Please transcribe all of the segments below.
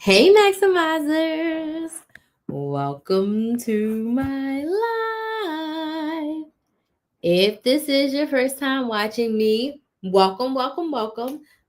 Hey, Maximizers! Welcome to my live. If this is your first time watching me, welcome.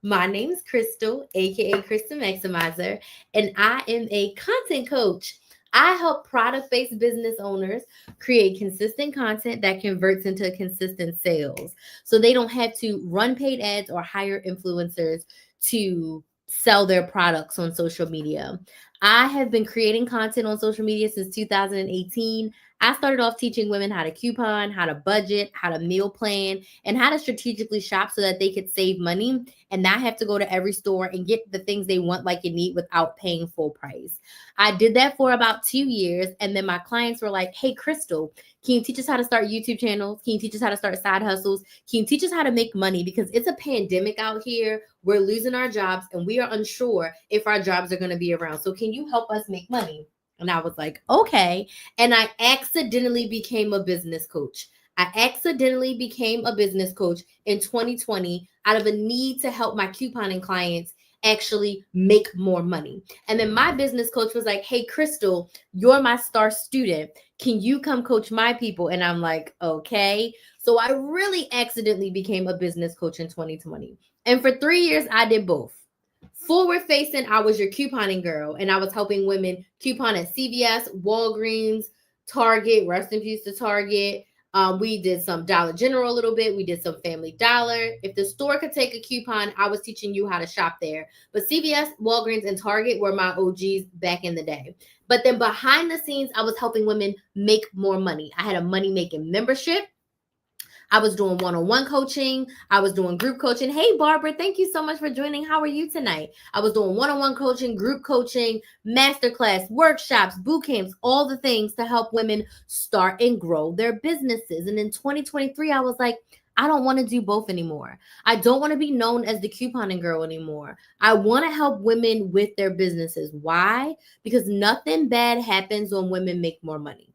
My name is Crystal, aka Crystal Maximizer, and I am a content coach. I help product based business owners create consistent content that converts into consistent sales so they don't have to run paid ads or hire influencers to sell their products on social media. I have been creating content on social media since 2018. I started off teaching women how to coupon, how to budget, how to meal plan, and how to strategically shop so that they could save money and not have to go to every store and get the things they want like you need without paying full price. I did that for about 2 years, and then my clients were like, "Hey, Crystal, can you teach us how to start YouTube channels? Can you teach us how to start side hustles? Can you teach us how to make money? Because it's a pandemic out here. We're losing our jobs and we are unsure if our jobs are going to be around. So can you help us make money?" And I was like, okay. And I accidentally became a business coach. I accidentally became a business coach in 2020 out of a need to help my couponing clients actually make more money. And then my business coach was like, "Hey, Crystal, you're my star student. Can you come coach my people?" And I'm like, okay. So I really accidentally became a business coach in 2020. And for 3 years, I did both. Forward facing, I was your couponing girl, and I was helping women coupon at CVS, Walgreens, Target. Rest in peace to Target. We did some Dollar General a little bit. We did some Family Dollar. If the store could take a coupon, I was teaching you how to shop there. But CVS, Walgreens, and Target were my OGs back in the day. But then behind the scenes, I was helping women make more money. I had a money making membership. I was doing one-on-one coaching. I was doing group coaching. Hey, Barbara, thank you so much for joining. How are you tonight? I was doing one-on-one coaching, group coaching, masterclass, workshops, boot camps, all the things to help women start and grow their businesses. And in 2023, I was like, I don't want to do both anymore. I don't want to be known as the couponing girl anymore. I want to help women with their businesses. Why? Because nothing bad happens when women make more money.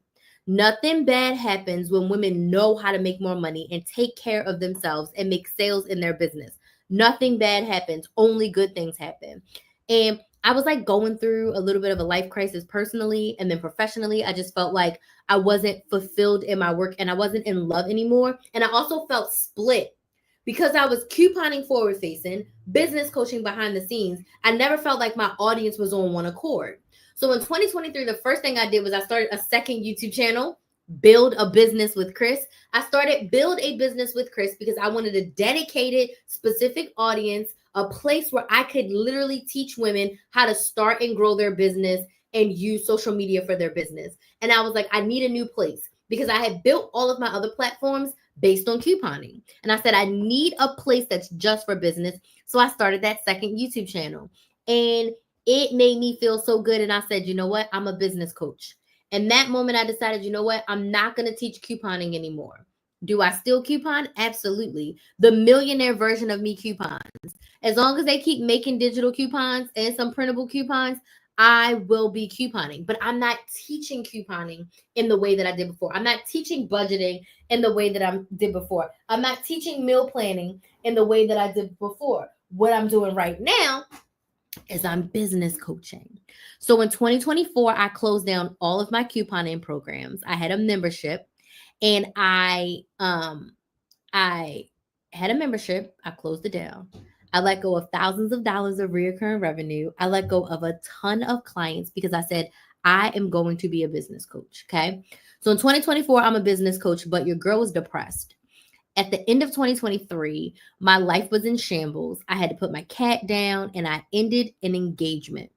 Nothing bad happens when women know how to make more money and take care of themselves and make sales in their business. Nothing bad happens. Only good things happen. And I was like going through a little bit of a life crisis personally and then professionally. I just felt like I wasn't fulfilled in my work and I wasn't in love anymore. And I also felt split because I was couponing forward facing, business coaching behind the scenes. I never felt like my audience was on one accord. So in 2023, the first thing I did was I started a second YouTube channel, Build a Business with Chris. I started Build a Business with Chris because I wanted a dedicated, specific audience, a place where I could literally teach women how to start and grow their business and use social media for their business. And I was like, I need a new place because I had built all of my other platforms based on couponing. And I said, I need a place that's just for business. So I started that second YouTube channel. And it made me feel so good. And I said, you know what? I'm a business coach. And that moment I decided, you know what? I'm not going to teach couponing anymore. Do I still coupon? Absolutely. The millionaire version of me coupons. As long as they keep making digital coupons and some printable coupons, I will be couponing. But I'm not teaching couponing in the way that I did before. I'm not teaching budgeting in the way that I did before. I'm not teaching meal planning in the way that I did before. What I'm doing right now is I'm business coaching. So in 2024, I closed down all of my couponing programs. I had a membership and I had a membership. I closed it down. I let go of thousands of dollars of recurring revenue. I let go of a ton of clients because I said, I am going to be a business coach. Okay. So in 2024, I'm a business coach, but your girl was depressed. At the end of 2023, my life was in shambles. I had to put my cat down and I ended an engagement.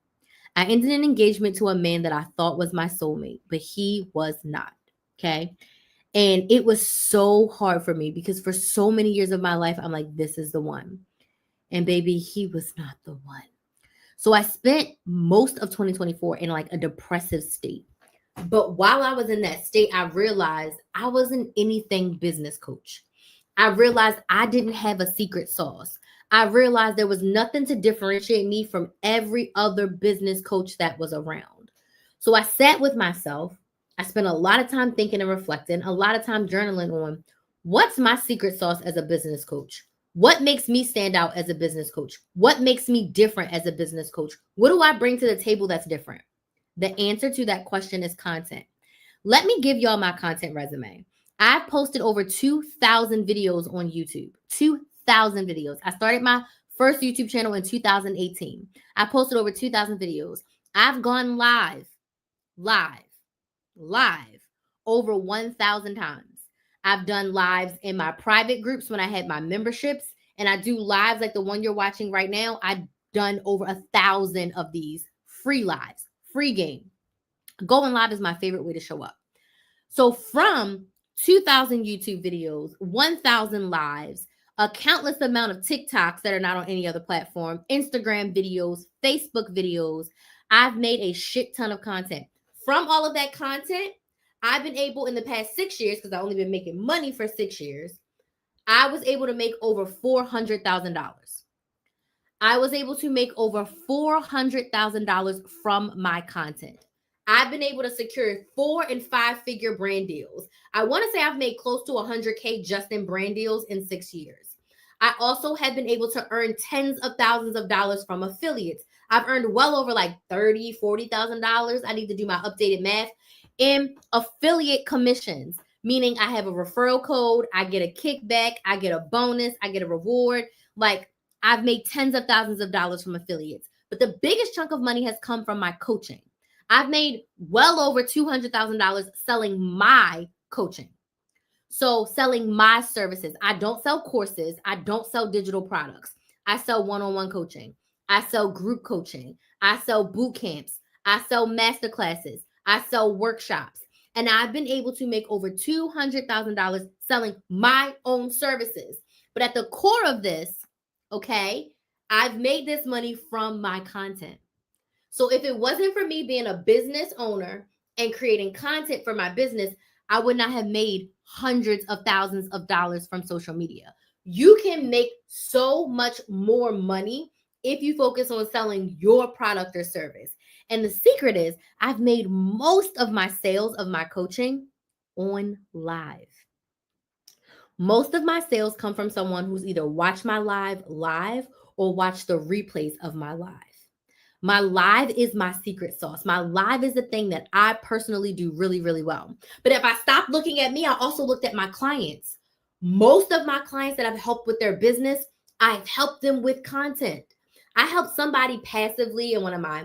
I ended an engagement to a man that I thought was my soulmate, but he was not. Okay. And it was so hard for me because for so many years of my life, I'm like, this is the one. And baby, he was not the one. So I spent most of 2024 in like a depressive state. But while I was in that state, I realized I wasn't anything business coach. I realized I didn't have a secret sauce. I realized there was nothing to differentiate me from every other business coach that was around. So I sat with myself. I spent a lot of time thinking and reflecting, a lot of time journaling on what's my secret sauce as a business coach? What makes me stand out as a business coach? What makes me different as a business coach? What do I bring to the table that's different? The answer to that question is content. Let me give y'all my content resume. I've posted over 2,000 videos on YouTube. 2,000 videos. I started my first YouTube channel in 2018. I posted over 2,000 videos. I've gone live over 1,000 times. I've done lives in my private groups when I had my memberships, and I do lives like the one you're watching right now. I've done over 1,000 of these free lives, free game. Going live is my favorite way to show up. So from 2,000 YouTube videos, 1,000 lives, a countless amount of TikToks that are not on any other platform, Instagram videos, Facebook videos, I've made a shit ton of content. From all of that content, I've been able in the past 6 years, because I've only been making money for 6 years, I was able to make over $400,000. I was able to make over $400,000 from my content. I've been able to secure 4 and 5 figure brand deals. I want to say I've made close to 100K just in brand deals in 6 years. I also have been able to earn tens of thousands of dollars from affiliates. I've earned well over like $30,000, $40,000. I need to do my updated math in affiliate commissions, meaning I have a referral code, I get a kickback, I get a bonus, I get a reward. Like, I've made tens of thousands of dollars from affiliates, but the biggest chunk of money has come from my coaching. I've made well over $200,000 selling my coaching. So selling my services. I don't sell courses. I don't sell digital products. I sell one-on-one coaching. I sell group coaching. I sell boot camps. I sell masterclasses. I sell workshops. And I've been able to make over $200,000 selling my own services. But at the core of this, okay, I've made this money from my content. So if it wasn't for me being a business owner and creating content for my business, I would not have made hundreds of thousands of dollars from social media. You can make so much more money if you focus on selling your product or service. And the secret is I've made most of my sales of my coaching on live. Most of my sales come from someone who's either watched my live or watched the replays of my live. My live is my secret sauce. My live is the thing that I personally do really, really well. But if I stop looking at me, I also looked at my clients. Most of my clients that I've helped with their business, I've helped them with content. I helped somebody passively in one of my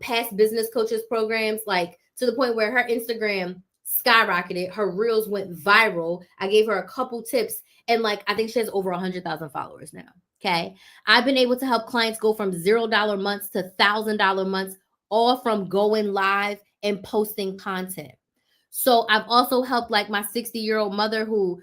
past business coaches programs, like to the point where her Instagram skyrocketed. Her reels went viral. I gave her a couple tips, and like I think she has over 100,000 followers now. Okay. I've been able to help clients go from $0 months to $1,000 months, all from going live and posting content. So I've also helped like my 60-year-old mother who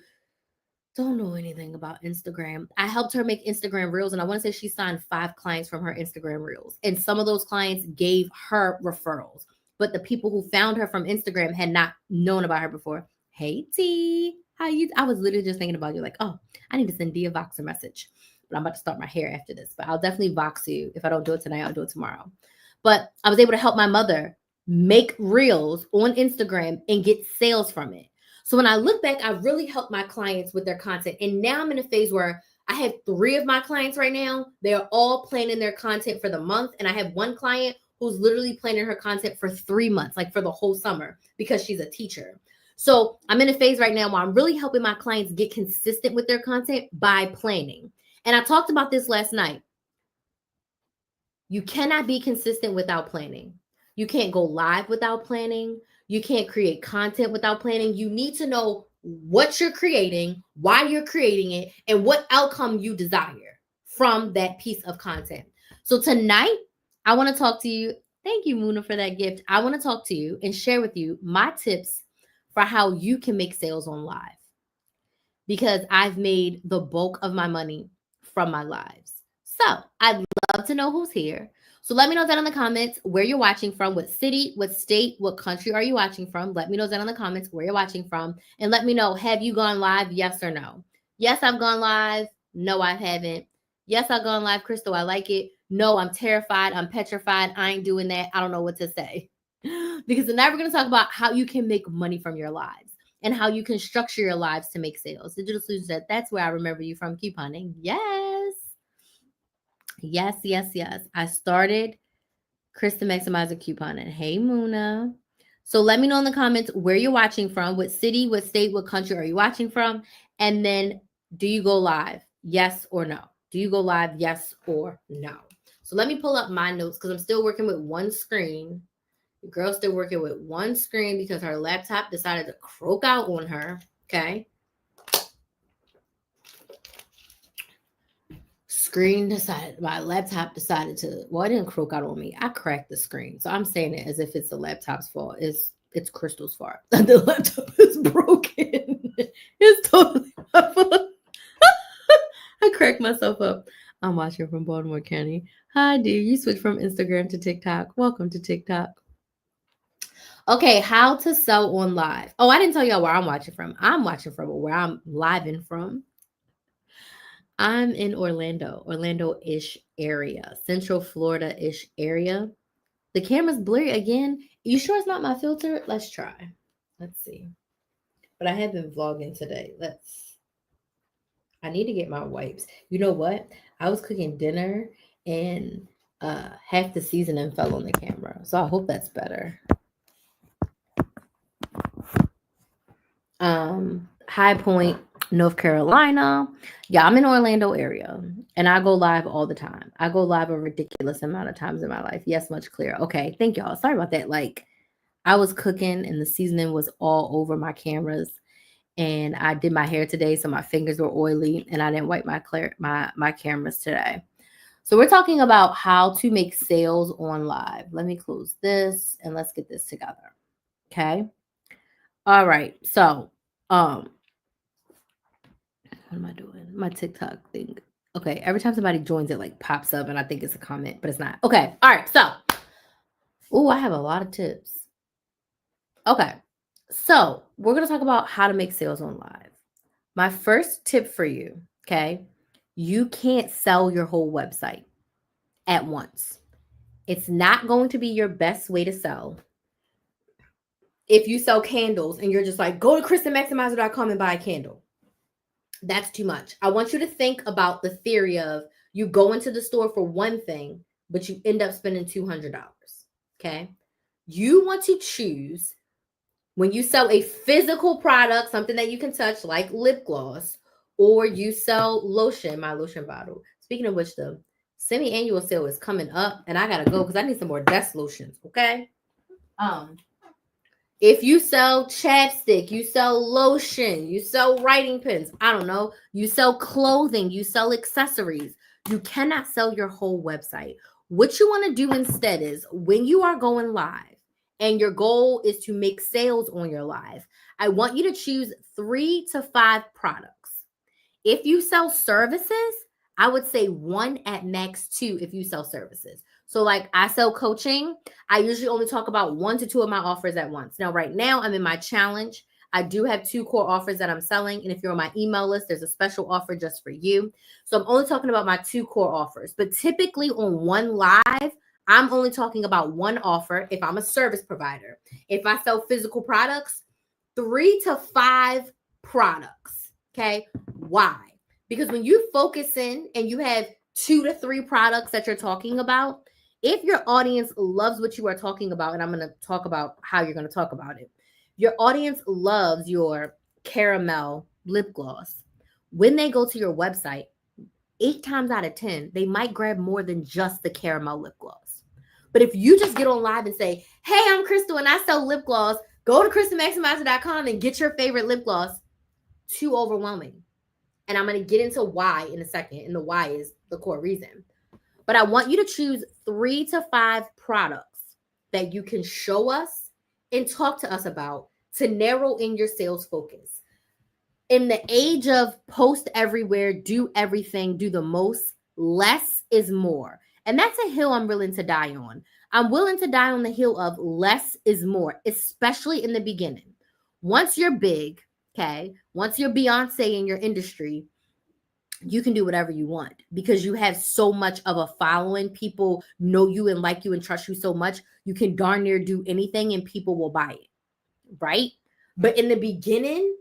don't know anything about Instagram. I helped her make Instagram reels, and I want to say she signed 5 clients from her Instagram reels. And some of those clients gave her referrals, but the people who found her from Instagram had not known about her before. Hey T, how you? I was literally just thinking about you, like, oh, I need to send Dia Vox a message. But I'm about to start my hair after this. But I'll definitely Vox you. If I don't do it tonight, I'll do it tomorrow. But I was able to help my mother make reels on Instagram and get sales from it. So when I look back, I really helped my clients with their content. And now I'm in a phase where I have 3 of my clients right now. They're all planning their content for the month. And I have one client who's literally planning her content for 3 months, like for the whole summer, because she's a teacher. So I'm in a phase right now where I'm really helping my clients get consistent with their content by planning. And I talked about this last night. You cannot be consistent without planning. You can't go live without planning. You can't create content without planning. You need to know what you're creating, why you're creating it, and what outcome you desire from that piece of content. So tonight, I want to talk to you. Thank you, Muna, for that gift. I want to talk to you and share with you my tips for how you can make sales on live, because I've made the bulk of my money from my lives. So I'd love to know who's here. So let me know that in the comments where you're watching from, what city, what state, what country are you watching from? Let me know that in the comments where you're watching from. And let me know, have you gone live? Yes or no? Yes, I've gone live. No, I haven't. Yes, I've gone live, Crystal. I like it. No, I'm terrified. I'm petrified. I ain't doing that. I don't know what to say. Because tonight we're going to talk about how you can make money from your lives. and how you can structure your lives to make sales. Digital Solutions said, that's where I remember you from, couponing. Yes. Yes, yes, yes. I started Chris the Maximizer couponing. Hey, Muna. So let me know in the comments where you're watching from, what city, what state, what country are you watching from? And then do you go live? Yes or no? Do you go live? Yes or no? So let me pull up my notes because I'm still working with one screen. The girl's still working with one screen because her laptop decided to croak out on her. Okay. My laptop decided to, well, it didn't croak out on me. I cracked the screen. So I'm saying it as if it's the laptop's fault. It's Crystal's fault. The laptop is broken. It's totally my fault. I cracked myself up. I'm watching from Baltimore County. Hi, dear. You switched from Instagram to TikTok. Welcome to TikTok. Okay, how to sell on live. Oh, I didn't tell y'all where I'm watching from. I'm watching from where I'm living from. I'm in Orlando-ish area, Central Florida-ish area. The camera's blurry again. You sure it's not my filter? Let's try. Let's see. But I have been vlogging today. I need to get my wipes. You know what? I was cooking dinner and half the seasoning fell on the camera. So I hope that's better. High Point, North Carolina. Yeah, I'm in Orlando area and I go live all the time. I go live a ridiculous amount of times in my life. Yes, much clearer. Okay, thank y'all. Sorry about that. Like I was cooking and the seasoning was all over my cameras and I did my hair today so my fingers were oily and I didn't wipe my cameras today. So we're talking about how to make sales on live. Let me close this and let's get this together. Okay? All right. So, what am I doing? My TikTok thing. Okay. Every time somebody joins, it like pops up and I think it's a comment, but it's not. Okay. All right. So, I have a lot of tips. Okay. So, we're going to talk about how to make sales on live. My first tip for you, okay? You can't sell your whole website at once. It's not going to be your best way to sell. If you sell candles and you're just like, go to KristenMaximizer.com and buy a candle. That's too much. I want you to think about the theory of you go into the store for one thing, but you end up spending $200. Okay. You want to choose when you sell a physical product, something that you can touch like lip gloss, or you sell lotion, my lotion bottle. Speaking of which, the semi-annual sale is coming up and I got to go because I need some more desk lotions. Okay. If you sell chapstick, you sell lotion, you sell writing pens, I don't know, you sell clothing, you sell accessories, you cannot sell your whole website. What you want to do instead is when you are going live and your goal is to make sales on your live, I want you to choose 3 to 5 products. If you sell services, I would say 1 at max 2 if you sell services. So like I sell coaching. I usually only talk about 1 to 2 of my offers at once. Now, right now I'm in my challenge. I do have 2 core offers that I'm selling. And if you're on my email list, there's a special offer just for you. So I'm only talking about my 2 core offers. But typically on one live, I'm only talking about 1 offer if I'm a service provider. If I sell physical products, 3 to 5 products. Okay. Why? Because when you focus in and you have 2 to 3 products that you're talking about, if your audience loves what you are talking about, and I'm going to talk about how you're going to talk about it, your audience loves your caramel lip gloss. When they go to your website, 8 times out of 10, they might grab more than just the caramel lip gloss. But if you just get on live and say, hey, I'm Crystal and I sell lip gloss, go to KristenMaximizer.com and get your favorite lip gloss, too overwhelming. And I'm going to get into why in a second. And the why is the core reason. But I want you to choose 3 to 5 products that you can show us and talk to us about to narrow in your sales focus. In the age of post everywhere, do everything, do the most, less is more. And that's a hill I'm willing to die on. I'm willing to die on the hill of less is more, especially in the beginning. Once you're big, okay, once you're Beyonce in your industry, you can do whatever you want because you have so much of a following. People know you and like you and trust you so much. You can darn near do anything and people will buy it, right? But in the beginning,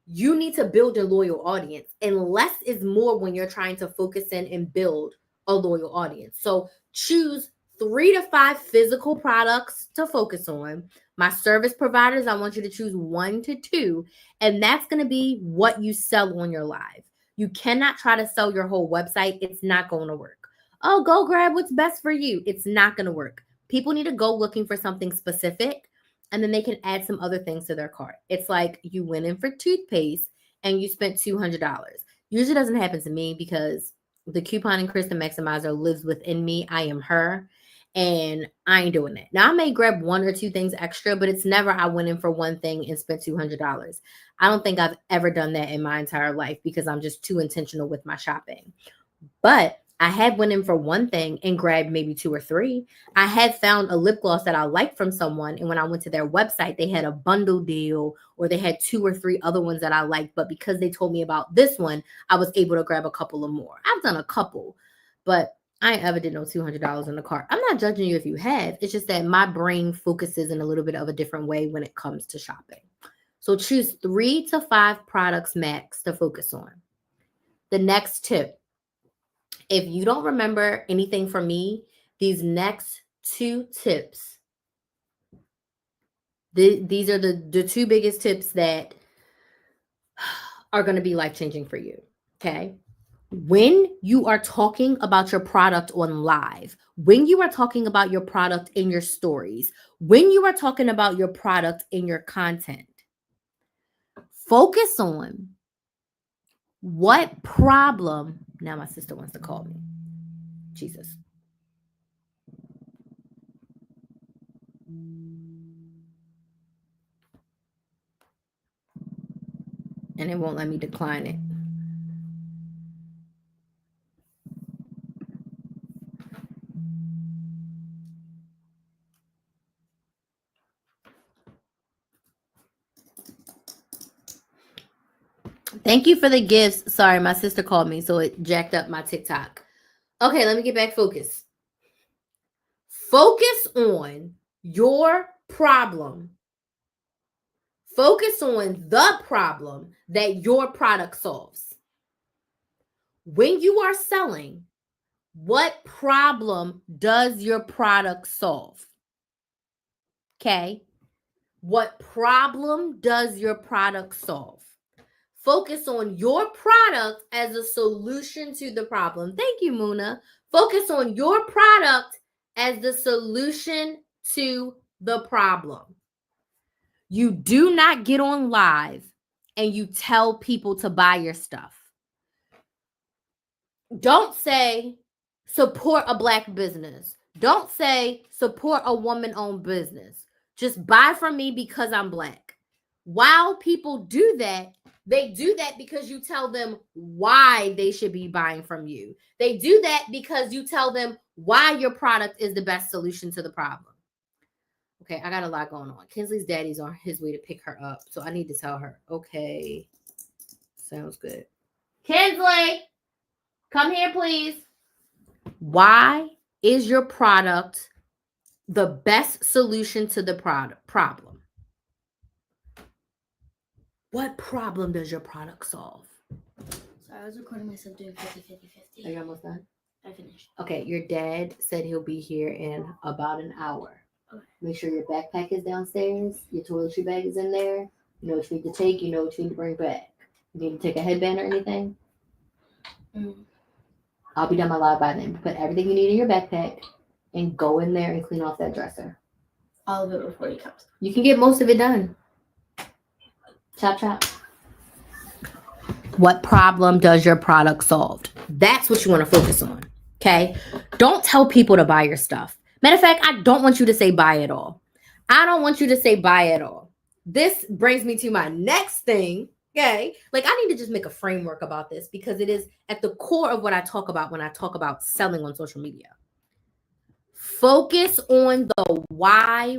you need to build a loyal audience, and less is more when you're trying to focus in and build a loyal audience. So choose 3 to 5 physical products to focus on. My service providers, I want you to choose 1 to 2, and that's going to be what you sell on your live. You cannot try to sell your whole website. It's not going to work. Oh, go grab what's best for you. It's not going to work. People need to go looking for something specific, and then they can add some other things to their cart. It's like you went in for toothpaste and you spent $200. Usually doesn't happen to me because the couponing Kristen Maximizer lives within me. I am her, and I ain't doing that. Now, I may grab 1 or 2 things extra, but it's never I went in for one thing and spent $200. I don't think I've ever done that in my entire life because I'm just too intentional with my shopping. But I had went in for one thing and grabbed maybe 2 or 3. I had found a lip gloss that I liked from someone, and when I went to their website, they had a bundle deal, or they had 2 or 3 other ones that I liked. But because they told me about this one, I was able to grab a couple of more. I've done a couple, but I ain't ever did no $200 in the cart. I'm not judging you if you have. It's just that my brain focuses in a little bit of a different way when it comes to shopping. So choose 3 to 5 products max to focus on. The next tip. If you don't remember anything from me, these next 2 tips, these are the 2 biggest tips that are going to be life-changing for you, okay? When you are talking about your product on live, when you are talking about your product in your stories, when you are talking about your product in your content, focus on what problem. Now my sister wants to call me. Jesus. And it won't let me decline it. Thank you for the gifts. Sorry, my sister called me, so it jacked up my TikTok. Okay, let me get back focused. Focus on your problem. Focus on the problem that your product solves. When you are selling, what problem does your product solve? Okay. What problem does your product solve? Focus on your product as a solution to the problem. Thank you, Muna. Focus on your product as the solution to the problem. You do not get on live and you tell people to buy your stuff. Don't say support a Black business. Don't say support a woman-owned business. Just buy from me because I'm Black. While people do that, they do that because you tell them why they should be buying from you. They do that because you tell them why your product is the best solution to the problem. Okay, I got a lot going on. Kinsley's daddy's on his way to pick her up, so I need to tell her. Okay, sounds good. Kinsley, come here, please. Why is your product the best solution to the problem? What problem does your product solve? So I was recording myself doing 50-50-50. Are you almost done? I finished. Okay, your dad said he'll be here in about an hour. Okay. Make sure your backpack is downstairs. Your toiletry bag is in there. You know what you need to take. You know what you need to bring back. You need to take a headband or anything? I'll be done my live by then. Put everything you need in your backpack and go in there and clean off that dresser. All of it before he comes. You can get most of it done. Chop, chop. What problem does your product solve? That's what you want to focus on, okay? Don't tell people to buy your stuff. Matter of fact, I don't want you to say buy it all. I don't want you to say buy it all. This brings me to my next thing, okay? Like, I need to just make a framework about this because it is at the core of what I talk about when I talk about selling on social media. Focus on the why.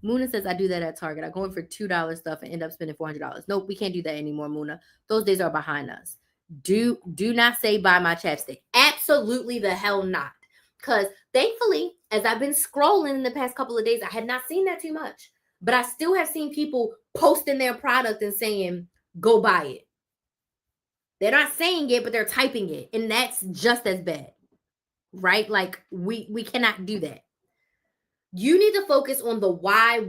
Muna says, I do that at Target. I go in for $2 stuff and end up spending $400. Nope, we can't do that anymore, Muna. Those days are behind us. Do not say buy my chapstick. Absolutely the hell not. Because thankfully, as I've been scrolling in the past couple of days, I had not seen that too much. but I still have seen people posting their product and saying, go buy it. They're not saying it, but they're typing it. And that's just as bad, right? Like we cannot do that. You need to focus on the why.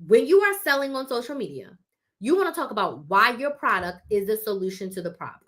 When you are selling on social media, you want to talk about why your product is the solution to the problem.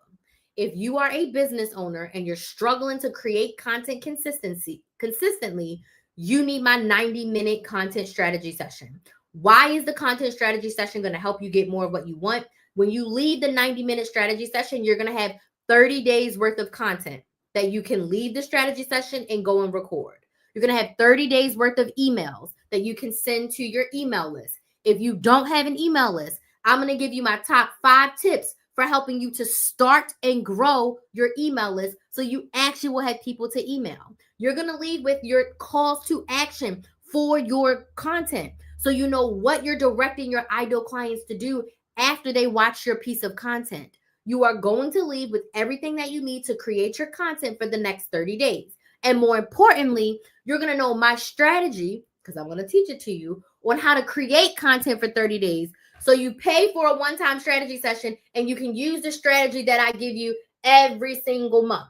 If you are a business owner and you're struggling to create content consistently, you need my 90-minute content strategy session. Why is the content strategy session going to help you get more of what you want? When you leave the 90-minute strategy session, you're going to have 30 days worth of content that you can leave the strategy session and go and record. You're going to have 30 days worth of emails that you can send to your email list. If you don't have an email list, I'm going to give you my top 5 tips for helping you to start and grow your email list so you actually will have people to email. You're going to lead with your calls to action for your content so you know what you're directing your ideal clients to do after they watch your piece of content. You are going to lead with everything that you need to create your content for the next 30 days. And more importantly, you're going to know my strategy, because I'm going to teach it to you, on how to create content for 30 days. So you pay for a one-time strategy session and you can use the strategy that I give you every single month.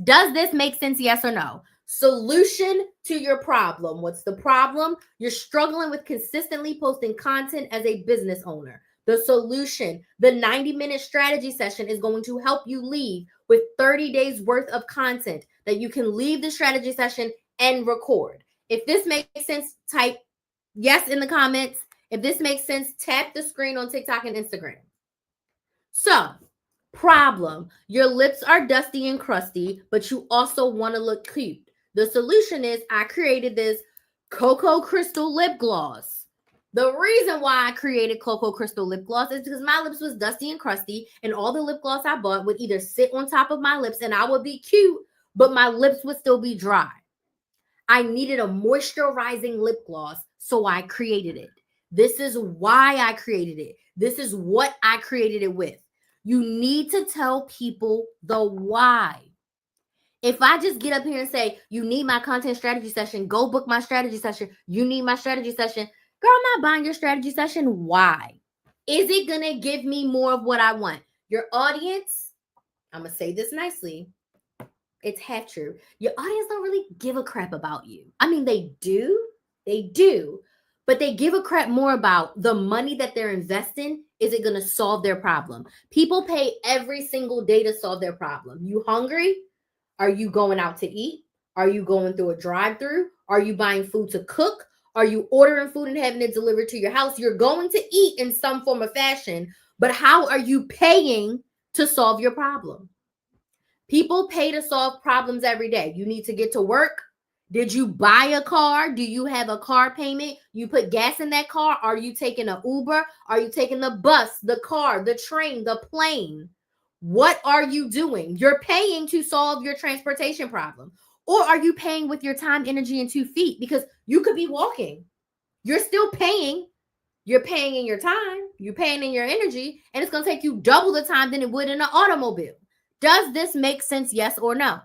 Does this make sense? Yes or no? Solution to your problem. What's the problem? You're struggling with consistently posting content as a business owner. The solution, the 90-minute strategy session, is going to help you leave with 30 days worth of content that you can leave the strategy session and record. If this makes sense, type yes in the comments. If this makes sense, tap the screen on TikTok and Instagram. So, problem. Your lips are dusty and crusty, but you also want to look cute. The solution is I created this Cocoa Crystal lip gloss. The reason why I created Cocoa Crystal lip gloss is because my lips was dusty and crusty, and all the lip gloss I bought would either sit on top of my lips and I would be cute, but my lips would still be dry. I needed a moisturizing lip gloss, so I created it. This is why I created it. This is what I created it with. You need to tell people the why. If I just get up here and say, you need my content strategy session, go book my strategy session, you need my strategy session, girl, I'm not buying your strategy session. Why? Is it going to give me more of what I want? Your audience, I'm going to say this nicely, it's half true. Your audience don't really give a crap about you. I mean, they do, but they give a crap more about the money that they're investing. Is it going to solve their problem? People pay every single day to solve their problem. You hungry? Are you going out to eat? Are you going through a drive-through? Are you buying food to cook? Are you ordering food and having it delivered to your house? You're going to eat in some form of fashion, but how are you paying to solve your problem? People pay to solve problems every day. You need to get to work. Did you buy a car? Do you have a car payment? You put gas in that car? Are you taking an Uber? Are you taking the bus, the car, the train, the plane? What are you doing? You're paying to solve your transportation problem. Or are you paying with your time, energy, and 2 feet? Because you could be walking. You're still paying. You're paying in your time. You're paying in your energy. And it's going to take you double the time than it would in an automobile. Does this make sense? Yes or no?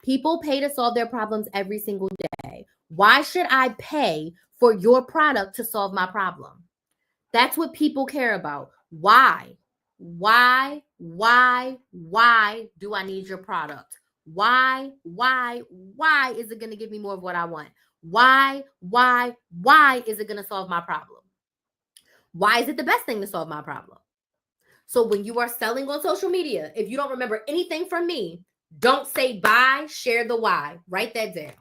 People pay to solve their problems every single day. Why should I pay for your product to solve my problem? That's what people care about. Why do I need your product? Why is it going to give me more of what I want? Why is it going to solve my problem? Why is it the best thing to solve my problem? So when you are selling on social media, if you don't remember anything from me, don't say bye, share the why. Write that down.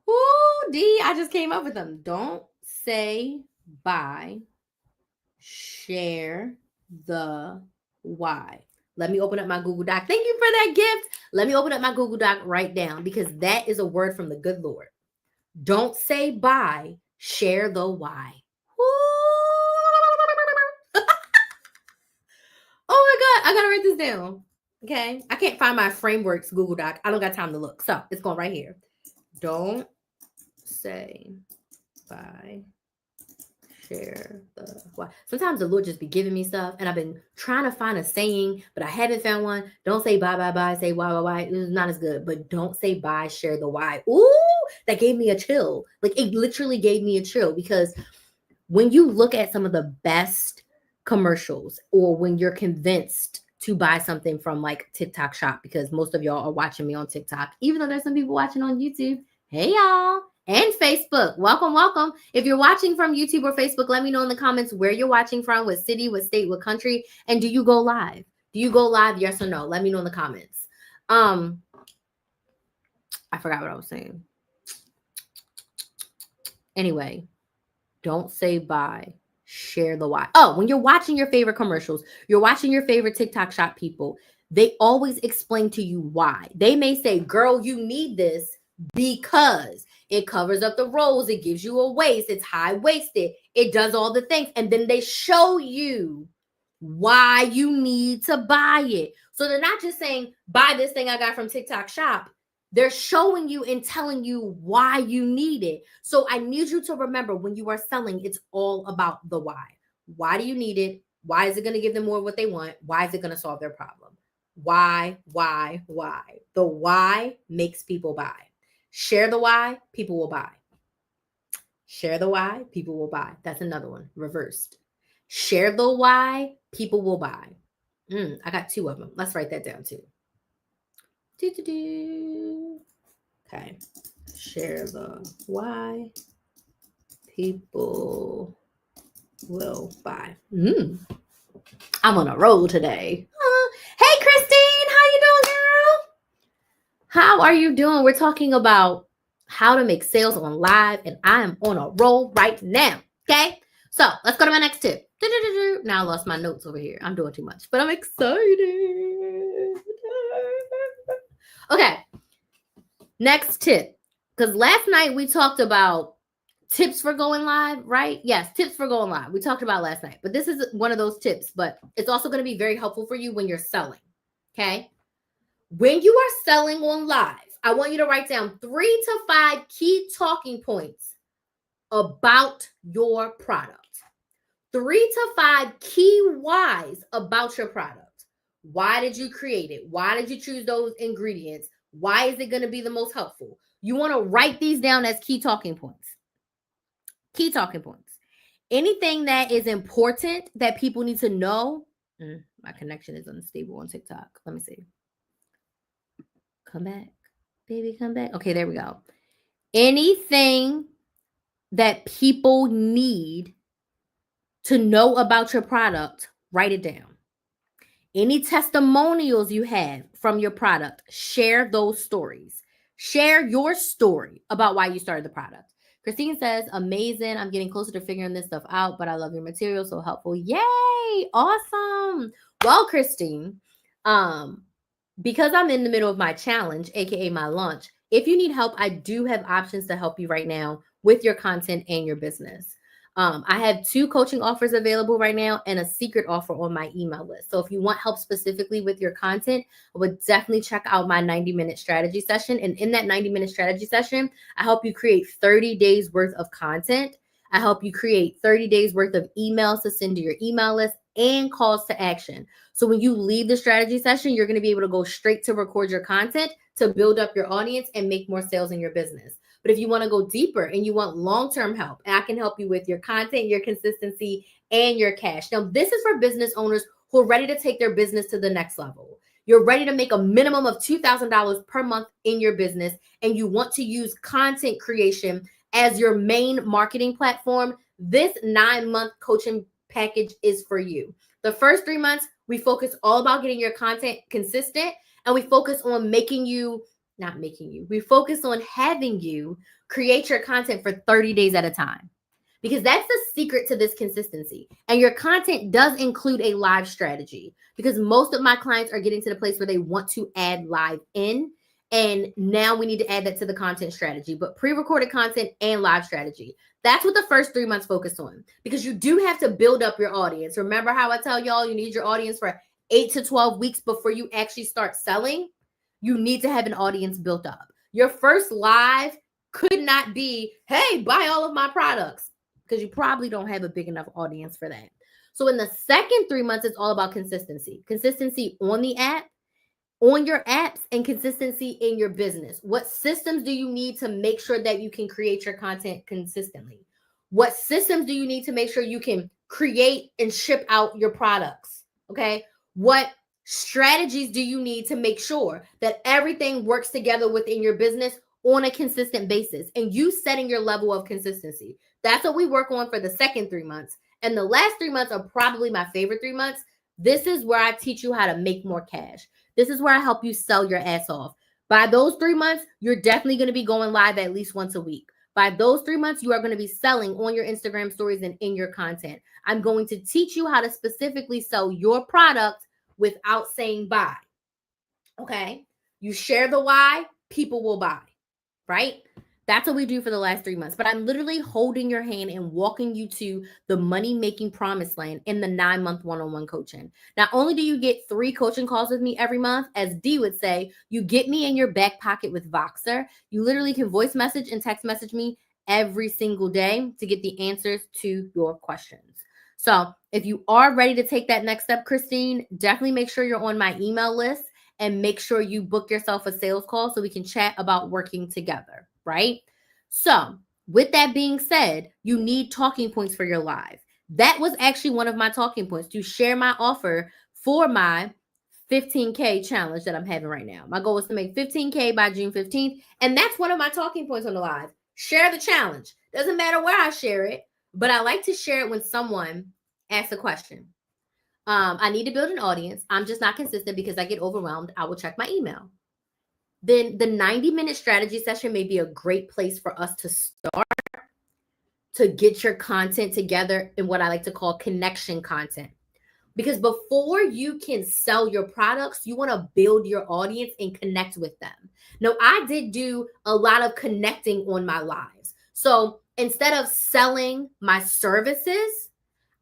Ooh, D, I just came up with them. Don't say bye, share the why. Let me open up my Google Doc. Thank you for that gift. Let me open up my Google Doc right now because that is a word from the good Lord. Don't say bye, share the why. Oh my God, I gotta write this down. Okay. I can't find my frameworks Google Doc. I don't got time to look. So it's going right here. Don't say bye, Share the why. Sometimes the Lord just be giving me stuff, and I've been trying to find a saying, but I haven't found one. Don't say bye, bye, bye. Say why. It's not as good, but don't say bye. Share the why. Ooh, that gave me a chill. Like it literally gave me a chill because when you look at some of the best commercials, or when you're convinced to buy something from like TikTok Shop, because most of y'all are watching me on TikTok, even though there's some people watching on YouTube. Hey, y'all. And Facebook. Welcome. If you're watching from YouTube or Facebook, let me know in the comments where you're watching from, what city, what state, what country, and do you go live? Do you go live? Yes or no? Let me know in the comments. I forgot what I was saying. Anyway, don't say bye. Share the why. Oh, when you're watching your favorite commercials, you're watching your favorite TikTok Shop people, they always explain to you why. They may say, girl, you need this because it covers up the rolls, it gives you a waist, it's high-waisted, it does all the things. And then they show you why you need to buy it. So they're not just saying, buy this thing I got from TikTok Shop. They're showing you and telling you why you need it. So I need you to remember, when you are selling, it's all about the why. Why do you need it? Why is it going to give them more of what they want? Why is it going to solve their problem? Why? The why makes people buy. Share the why, people will buy. Share the why, people will buy. That's another one, reversed. Share the why, people will buy. I got two of them. Let's write that down too. Okay. Share the why, people will buy. I'm on a roll today. Hey, Christine, how you doing, girl? How are you doing? We're talking about how to make sales on live, and I am on a roll right now. Okay, so let's go to my next tip. Now I lost my notes over here. I'm doing too much, but I'm excited. Okay, next tip. Because last night we talked about tips for going live, right? Yes, tips for going live. We talked about last night, but this is one of those tips, but it's also going to be very helpful for you when you're selling. Okay. When you are selling on live, I want you to write down 3 to 5 key talking points about your product. 3 to 5 key whys about your product. Why did you create it? Why did you choose those ingredients? Why is it going to be the most helpful? You want to write these down as key talking points. Key talking points. Anything that is important that people need to know. My connection is unstable on TikTok. Let me see. Come back. Baby, come back. Okay, there we go. Anything that people need to know about your product, write it down. Any testimonials you have from your product, share those stories. Share your story about why you started the product. Christine says, amazing. I'm getting closer to figuring this stuff out, but I love your material. So helpful. Yay. Awesome. Well, Christine, because I'm in the middle of my challenge, aka my launch, if you need help, I do have options to help you right now with your content and your business. I have 2 coaching offers available right now and a secret offer on my email list. So if you want help specifically with your content, I would definitely check out my 90-minute strategy session. And in that 90-minute strategy session, I help you create 30 days worth of content. I help you create 30 days worth of emails to send to your email list and calls to action. So when you leave the strategy session, you're going to be able to go straight to record your content to build up your audience and make more sales in your business. But if you want to go deeper and you want long-term help, I can help you with your content, your consistency, and your cash. Now, this is for business owners who are ready to take their business to the next level. You're ready to make a minimum of $2,000 per month in your business, and you want to use content creation as your main marketing platform. This 9-month coaching package is for you. The first 3 months, we focus all about getting your content consistent, and we focus on we focus on having you create your content for 30 days at a time, because that's the secret to this consistency. And your content does include a live strategy, because most of my clients are getting to the place where they want to add live in. And now we need to add that to the content strategy, but pre-recorded content and live strategy. That's what the first 3 months focus on, because you do have to build up your audience. Remember how I tell y'all you need your audience for 8 to 12 weeks before you actually start selling? You need to have an audience built up. Your first live could not be, hey, buy all of my products. because you probably don't have a big enough audience for that. So in the second 3 months, it's all about consistency. Consistency on the app, on your apps, and consistency in your business. What systems do you need to make sure that you can create your content consistently? What systems do you need to make sure you can create and ship out your products? Okay. What strategies do you need to make sure that everything works together within your business on a consistent basis, and you setting your level of consistency? That's what we work on for the second 3 months. And the last 3 months are probably my favorite 3 months. This is where I teach you how to make more cash. This is where I help you sell your ass off. By those 3 months, you're definitely going to be going live at least once a week. By those 3 months, you are going to be selling on your Instagram stories and in your content. I'm going to teach you how to specifically sell your product without saying buy. Okay? You share the why, people will buy, right? That's what we do for the last 3 months. But I'm literally holding your hand and walking you to the money-making promised land in the 9-month one-on-one coaching. Not only do you get 3 coaching calls with me every month, as Dee would say, you get me in your back pocket with Voxer. You literally can voice message and text message me every single day to get the answers to your questions. So if you are ready to take that next step, Christine, definitely make sure you're on my email list and make sure you book yourself a sales call so we can chat about working together, right? So with that being said, you need talking points for your live. That was actually one of my talking points, to share my offer for my 15K challenge that I'm having right now. My goal is to make 15K by June 15th. And that's one of my talking points on the live. Share the challenge. Doesn't matter where I share it, but I like to share it when someone asks a question. I need to build an audience. I'm just not consistent because I get overwhelmed. I will check my email. Then the 90-minute strategy session may be a great place for us to start to get your content together in what I like to call connection content. Because before you can sell your products, you want to build your audience and connect with them. Now, I did do a lot of connecting on my lives. So instead of selling my services,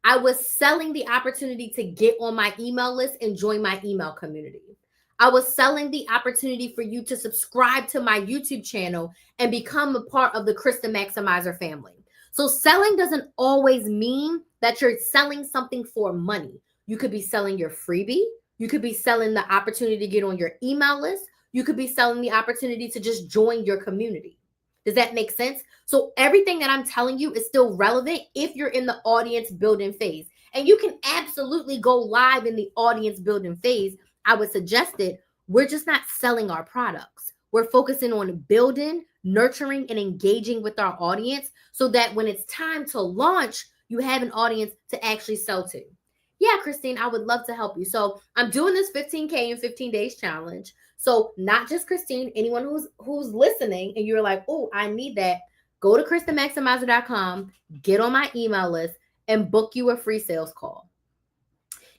I was selling the opportunity to get on my email list and join my email community. I was selling the opportunity for you to subscribe to my YouTube channel and become a part of the Krista Maximizer family. So selling doesn't always mean that you're selling something for money. You could be selling your freebie. You could be selling the opportunity to get on your email list. You could be selling the opportunity to just join your community. Does that make sense? So everything that I'm telling you is still relevant if you're in the audience building phase. And you can absolutely go live in the audience building phase. I would suggest it. We're just not selling our products. We're focusing on building, nurturing, and engaging with our audience so that when it's time to launch, you have an audience to actually sell to. Yeah, Christine, I would love to help you. So I'm doing this 15K in 15 days challenge. So not just Christine, anyone who's listening and you're like, oh, I need that, go to KristaMaximizer.com, get on my email list, and book you a free sales call.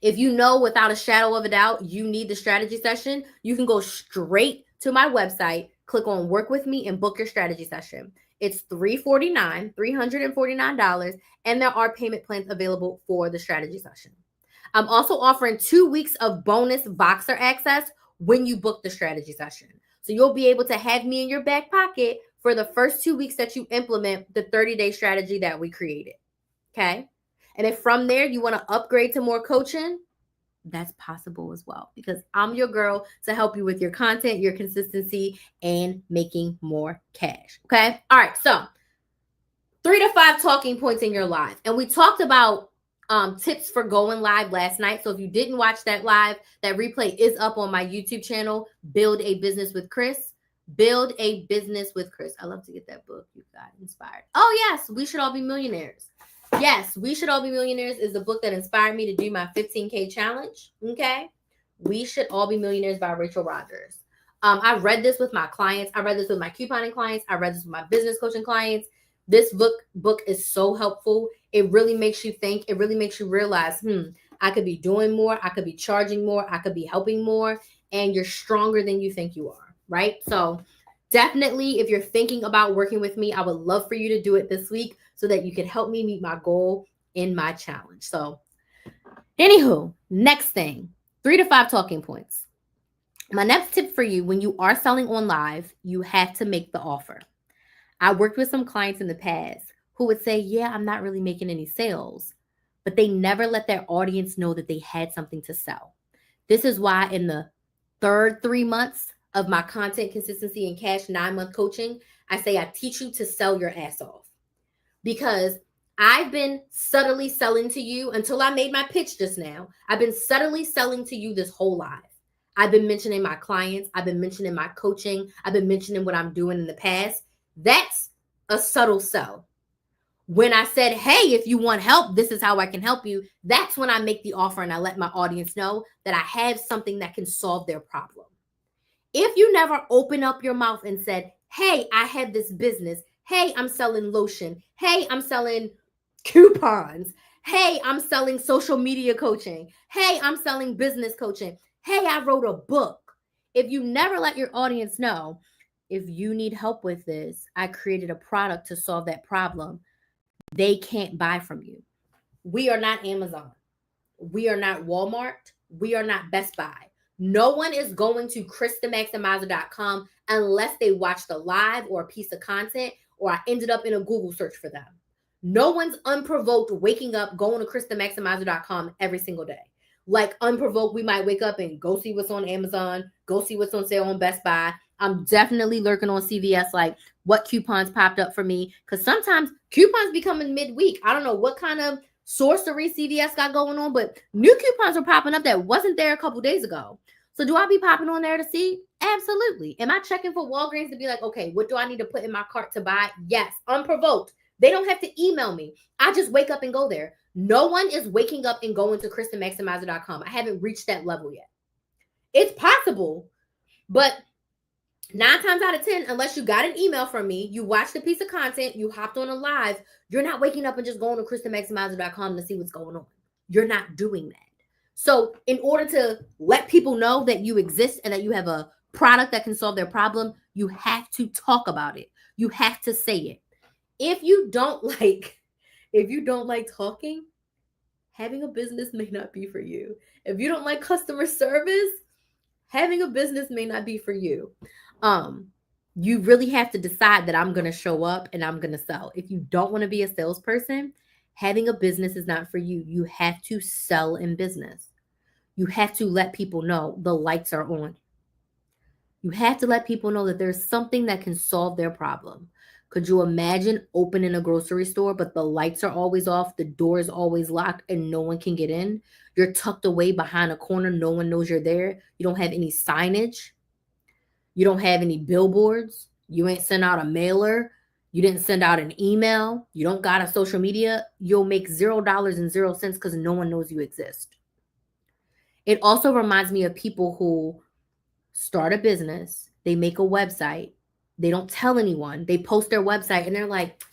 If you know without a shadow of a doubt you need the strategy session, you can go straight to my website, click on work with me, and book your strategy session. It's $349, and there are payment plans available for the strategy session. I'm also offering 2 weeks of bonus Voxer access when you book the strategy session. So you'll be able to have me in your back pocket for the first 2 weeks that you implement the 30-day strategy that we created. Okay? And if from there you want to upgrade to more coaching, that's possible as well, because I'm your girl to help you with your content, your consistency, and making more cash. Okay? All right. So 3 to 5 talking points in your live. And we talked about tips for going live last night. So if you didn't watch that live, that replay is up on my YouTube channel, Build a Business with Chris. Build a Business with Chris. I love to get that book. You got inspired. Oh, yes. We Should All Be Millionaires. Yes, We Should All Be Millionaires is the book that inspired me to do my 15K challenge. Okay. We Should All Be Millionaires by Rachel Rodgers. I read this with my clients. I read this with my couponing clients. I read this with my business coaching clients. This book is so helpful. It really makes you think. It really makes you realize, I could be doing more. I could be charging more. I could be helping more. And you're stronger than you think you are, right? So definitely, if you're thinking about working with me, I would love for you to do it this week so that you can help me meet my goal in my challenge. So anywho, next thing, 3 to 5 talking points. My next tip for you, when you are selling on live, you have to make the offer. I worked with some clients in the past who would say, yeah, I'm not really making any sales, but they never let their audience know that they had something to sell. This is why in the third 3 months of my content consistency and cash 9-month coaching, I say I teach you to sell your ass off. Because I've been subtly selling to you until I made my pitch just now. I've been subtly selling to you this whole life. I've been mentioning my clients. I've been mentioning my coaching. I've been mentioning what I'm doing in the past. That's a subtle sell. When I said, hey, if you want help, this is how I can help you. That's when I make the offer and I let my audience know that I have something that can solve their problem. If you never open up your mouth and said, hey, I have this business. Hey, I'm selling lotion. Hey, I'm selling coupons. Hey, I'm selling social media coaching. Hey, I'm selling business coaching. Hey, I wrote a book. If you never let your audience know, if you need help with this, I created a product to solve that problem, they can't buy from you. We are not Amazon. We are not Walmart. We are not Best Buy. No one is going to KristaMaximizer.com unless they watched a live or a piece of content or I ended up in a Google search for them. No one's unprovoked waking up, going to KristaMaximizer.com every single day. Like unprovoked, we might wake up and go see what's on Amazon, go see what's on sale on Best Buy. I'm definitely lurking on CVS, like what coupons popped up for me. Because sometimes coupons be coming midweek. I don't know what kind of sorcery CVS got going on, but new coupons are popping up that wasn't there a couple days ago. So do I be popping on there to see? Absolutely. Am I checking for Walgreens to be like, okay, what do I need to put in my cart to buy? Yes, unprovoked. They don't have to email me. I just wake up and go there. No one is waking up and going to KristaMaximizer.com. I haven't reached that level yet. It's possible, but 9 times out of 10, unless you got an email from me, you watched a piece of content, you hopped on a live, you're not waking up and just going to KristaMaximizer.com to see what's going on. You're not doing that. So in order to let people know that you exist and that you have a product that can solve their problem, you have to talk about it. You have to say it. If you don't like talking, having a business may not be for you. If you don't like customer service, having a business may not be for you. You really have to decide that I'm going to show up and I'm going to sell. If you don't want to be a salesperson, having a business is not for you. You have to sell in business. You have to let people know the lights are on. You have to let people know that there's something that can solve their problem. Could you imagine opening a grocery store, but the lights are always off, the door is always locked, and no one can get in? You're tucked away behind a corner. No one knows you're there. You don't have any signage. You don't have any billboards. You ain't sent out a mailer. You didn't send out an email. You don't got a social media. You'll make $0.00 because no one knows you exist. It also reminds me of people who start a business. They make a website. They don't tell anyone. They post their website and they're like,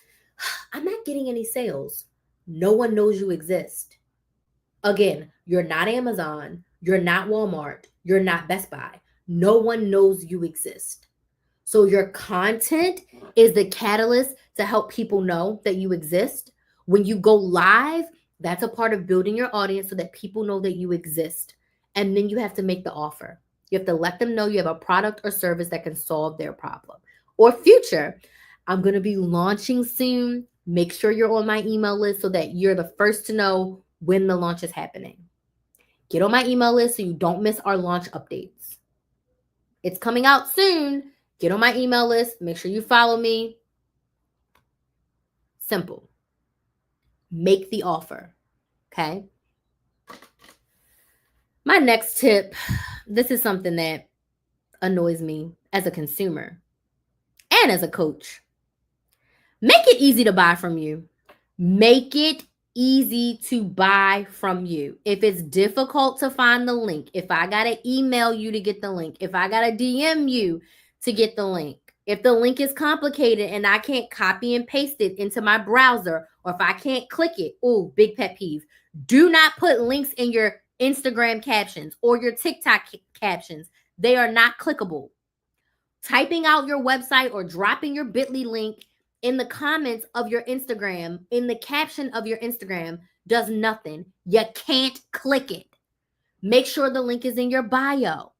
I'm not getting any sales. No one knows you exist. Again, you're not Amazon. You're not Walmart. You're not Best Buy. No one knows you exist. So your content is the catalyst to help people know that you exist. When you go live, that's a part of building your audience so that people know that you exist. And then you have to make the offer. You have to let them know you have a product or service that can solve their problem. Or future, I'm going to be launching soon. Make sure you're on my email list so that you're the first to know when the launch is happening. Get on my email list so you don't miss our launch updates. It's coming out soon. Get on my email list. Make sure you follow me. Simple. Make the offer. Okay? My next tip, this is something that annoys me as a consumer and as a coach. Make it easy to buy from you. Make it easy to buy from you. If it's difficult to find the link, if I got to email you to get the link, if I got to DM you to get the link, if the link is complicated and I can't copy and paste it into my browser, or if I can't click it, oh, big pet peeve. Do not put links in your Instagram captions or your TikTok captions. They are not clickable. Typing out your website or dropping your Bitly link in the comments of your Instagram, in the caption of your Instagram, does nothing. You can't click it. Make sure the link is in your bio.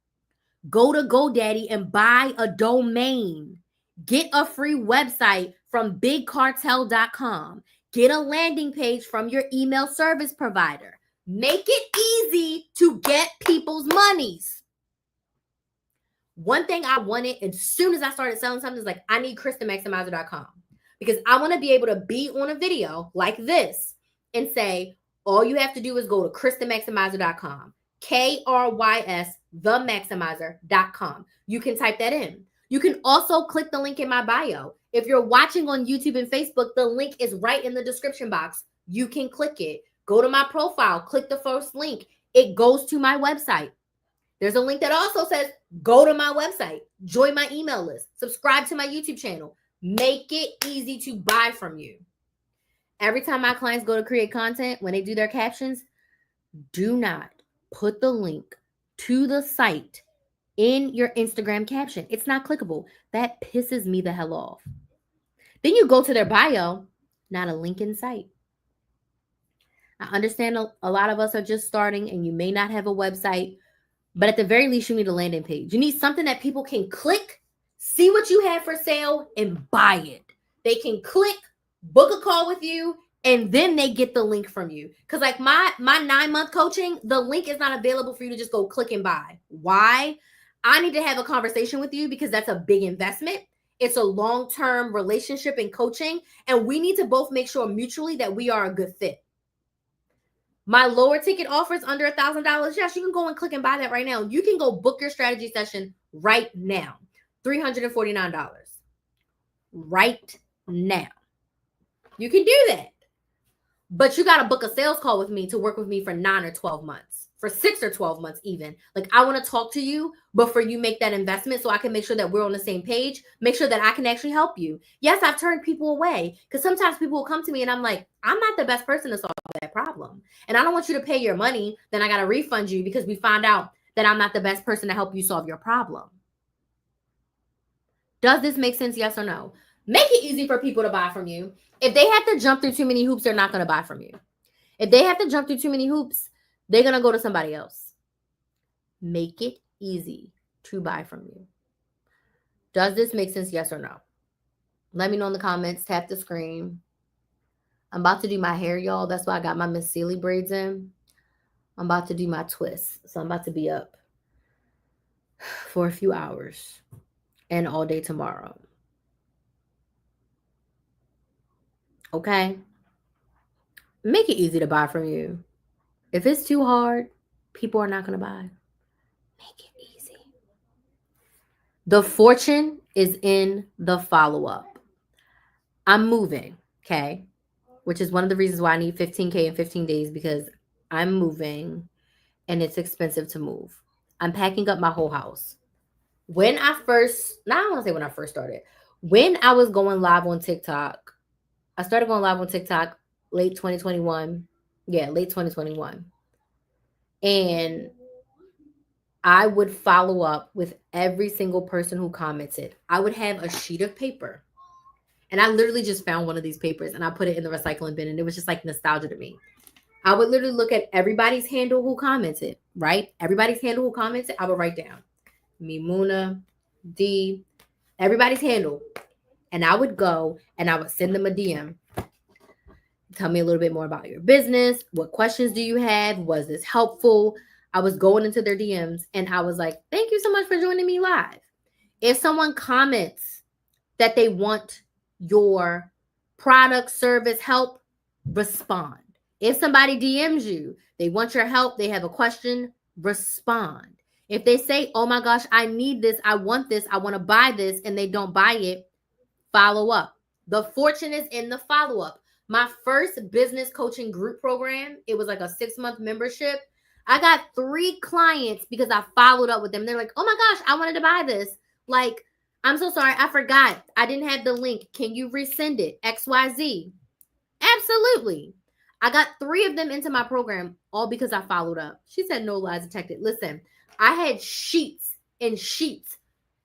Go to GoDaddy and buy a domain. Get a free website from bigcartel.com. Get a landing page from your email service provider. Make it easy to get people's monies. One thing I wanted as soon as I started selling something is like, I need KristenMaximizer.com because I want to be able to be on a video like this and say, all you have to do is go to KristenMaximizer.com, KRYS, themaximizer.com. You can type that in. You can also click the link in my bio. If you're watching on YouTube and Facebook, the link is right in the description box. You can click it. Go to my profile, click the first link. It goes to my website. There's a link that also says, go to my website, join my email list, subscribe to my YouTube channel. Make it easy to buy from you. Every time my clients go to create content, when they do their captions, do not put the link to the site in your Instagram caption. It's not clickable. That pisses me the hell off. Then you go to their bio, not a link in sight. I understand a lot of us are just starting and you may not have a website, but at the very least, you need a landing page. You need something that people can click, see what you have for sale, and buy it. They can click, book a call with you, and then they get the link from you. Because like my 9-month coaching, the link is not available for you to just go click and buy. Why? I need to have a conversation with you because that's a big investment. It's a long-term relationship in coaching, and we need to both make sure mutually that we are a good fit. My lower ticket offers under $1,000. Yes, you can go and click and buy that right now. You can go book your strategy session right now. $349. Right now. You can do that. But you got to book a sales call with me to work with me for 9 or 12 months. For 6 or 12 months even. Like I want to talk to you before you make that investment so I can make sure that we're on the same page. Make sure that I can actually help you. Yes, I've turned people away because sometimes people will come to me and I'm like, I'm not the best person to solve that problem. And I don't want you to pay your money. Then I got to refund you because we found out that I'm not the best person to help you solve your problem. Does this make sense? Yes or no? Make it easy for people to buy from you. If they have to jump through too many hoops, they're not going to buy from you. If they have to jump through too many hoops, they're going to go to somebody else. Make it easy to buy from you. Does this make sense? Yes or no? Let me know in the comments. Tap the screen. I'm about to do my hair, y'all. That's why I got my Miss Sealy braids in. I'm about to do my twist. So I'm about to be up for a few hours and all day tomorrow. Okay? Make it easy to buy from you. If it's too hard, people are not going to buy. Make it easy. The fortune is in the follow-up. I'm moving, okay? Which is one of the reasons why I need 15K in 15 days because I'm moving and it's expensive to move. I'm packing up my whole house. When I don't want to say when I first started. When I was going live on TikTok, I started going live on TikTok late 2021. Yeah, late 2021. And I would follow up with every single person who commented. I would have a sheet of paper. And I literally just found one of these papers and I put it in the recycling bin. And it was just like nostalgia to me. I would literally look at everybody's handle who commented, right? Everybody's handle who commented, I would write down. Mimuna, D, everybody's handle. And I would go and I would send them a DM. Tell me a little bit more about your business. What questions do you have? Was this helpful? I was going into their DMs and I was like, thank you so much for joining me live. If someone comments that they want your product, service, help, respond. If somebody DMs you, they want your help, they have a question, respond. If they say, oh my gosh, I need this, I want to buy this, and they don't buy it, follow up. The fortune is in the follow-up. My first business coaching group program, it was like a 6-month membership. I got 3 clients because I followed up with them. They're like, oh my gosh, I wanted to buy this. Like, I'm so sorry, I forgot. I didn't have the link. Can you resend it? XYZ. Absolutely. I got 3 of them into my program, all because I followed up. She said no lies detected. Listen, I had sheets and sheets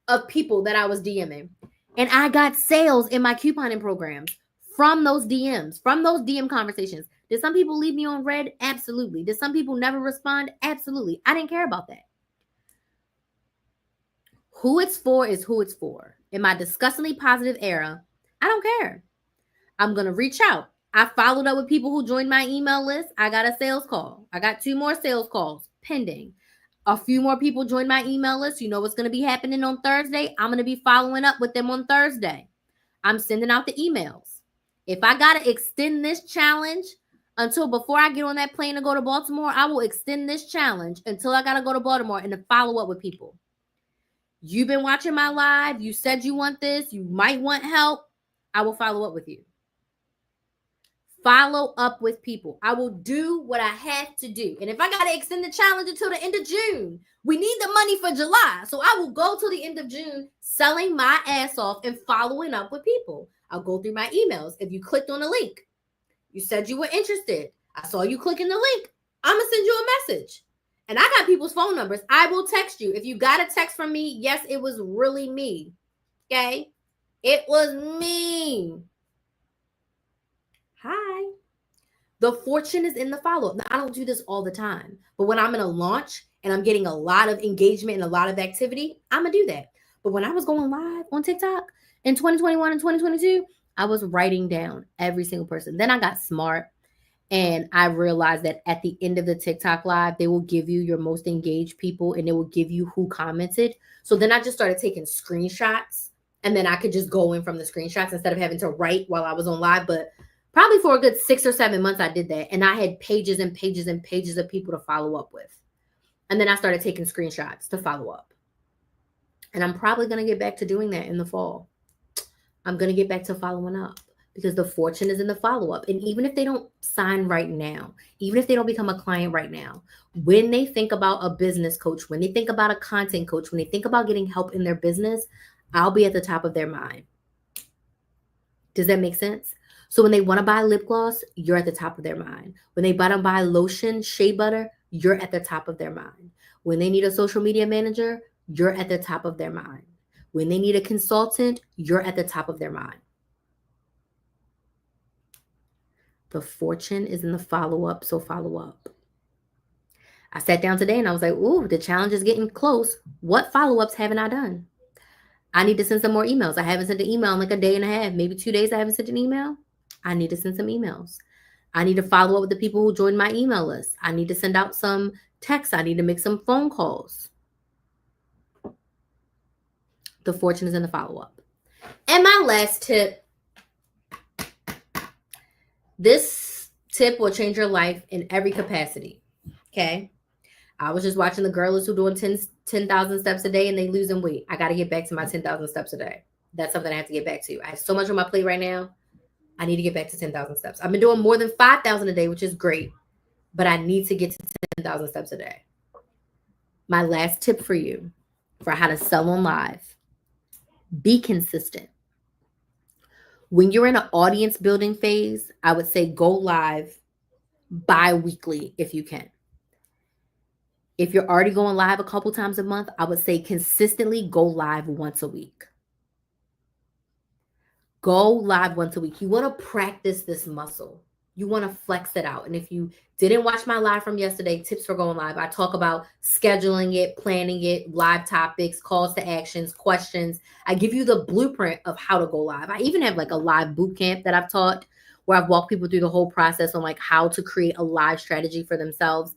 of people that I was DMing. And I got sales in my couponing programs from those DMs, from those DM conversations. Did some people leave me on red? Absolutely. Did some people never respond? Absolutely. I didn't care about that. Who it's for is who it's for. In my disgustingly positive era, I don't care. I'm going to reach out. I followed up with people who joined my email list. I got a sales call. I got 2 more sales calls pending. A few more people joined my email list. You know what's going to be happening on Thursday? I'm going to be following up with them on Thursday. I'm sending out the emails. If I got to extend this challenge until before I get on that plane to go to Baltimore, I will extend this challenge until I got to go to Baltimore and to follow up with people. You've been watching my live. You said you want this. You might want help. I will follow up with you. Follow up with people. I will do what I have to do. And if I got to extend the challenge until the end of June, we need the money for July. So I will go till the end of June selling my ass off and following up with people. I'll go through my emails. If you clicked on the link, you said you were interested. I saw you clicking the link. I'm going to send you a message. And I got people's phone numbers. I will text you. If you got a text from me, yes, it was really me. Okay? It was me. Hi. The fortune is in the follow-up. Now, I don't do this all the time, but when I'm in a launch and I'm getting a lot of engagement and a lot of activity, I'm going to do that. But when I was going live on TikTok in 2021 and 2022, I was writing down every single person. Then I got smart and I realized that at the end of the TikTok live, they will give you your most engaged people and they will give you who commented. So then I just started taking screenshots and then I could just go in from the screenshots instead of having to write while I was on live. But probably for a good 6 or 7 months, I did that. And I had pages and pages and pages of people to follow up with. And then I started taking screenshots to follow up. And I'm probably going to get back to doing that in the fall. I'm going to get back to following up because the fortune is in the follow-up. And even if they don't sign right now, even if they don't become a client right now, when they think about a business coach, when they think about a content coach, when they think about getting help in their business, I'll be at the top of their mind. Does that make sense? So when they want to buy lip gloss, you're at the top of their mind. When they want to buy lotion, shea butter, you're at the top of their mind. When they need a social media manager, you're at the top of their mind. When they need a consultant, you're at the top of their mind. The fortune is in the follow-up, so follow up. I sat down today and I was like, ooh, the challenge is getting close. What follow-ups haven't I done? I need to send some more emails. I haven't sent an email in like a day and a half, maybe 2 days I haven't sent an email. I need to send some emails. I need to follow up with the people who joined my email list. I need to send out some texts. I need to make some phone calls. The fortune is in the follow-up. And my last tip, this tip will change your life in every capacity, okay? I was just watching the girls who doing 10,000 steps a day and they losing weight. I got to get back to my 10,000 steps a day. That's something I have to get back to. I have so much on my plate right now. I need to get back to 10,000 steps. I've been doing more than 5,000 a day, which is great, but I need to get to 10,000 steps a day. My last tip for you for how to sell on live, be consistent. When you're in an audience building phase, I would say go live bi-weekly if you can. If you're already going live a couple times a month, I would say consistently go live once a week. Go live once a week. You want to practice this muscle. You want to flex it out. And if you didn't watch my live from yesterday, tips for going live, I talk about scheduling it, planning it, live topics, calls to actions, questions. I give you the blueprint of how to go live. I even have like a live boot camp that I've taught where I've walked people through the whole process on like how to create a live strategy for themselves.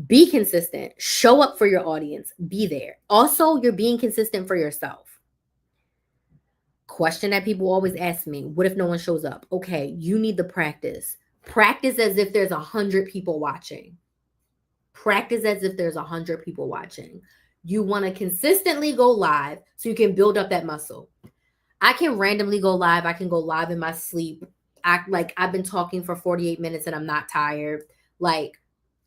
Be consistent. Show up for your audience. Be there. Also, you're being consistent for yourself. Question that people always ask me, what if no one shows up? Okay, you need the practice. Practice as if there's 100 people watching. Practice as if there's 100 people watching. You want to consistently go live so you can build up that muscle. I can randomly go live. I can go live in my sleep. I've been talking for 48 minutes and I'm not tired. Like,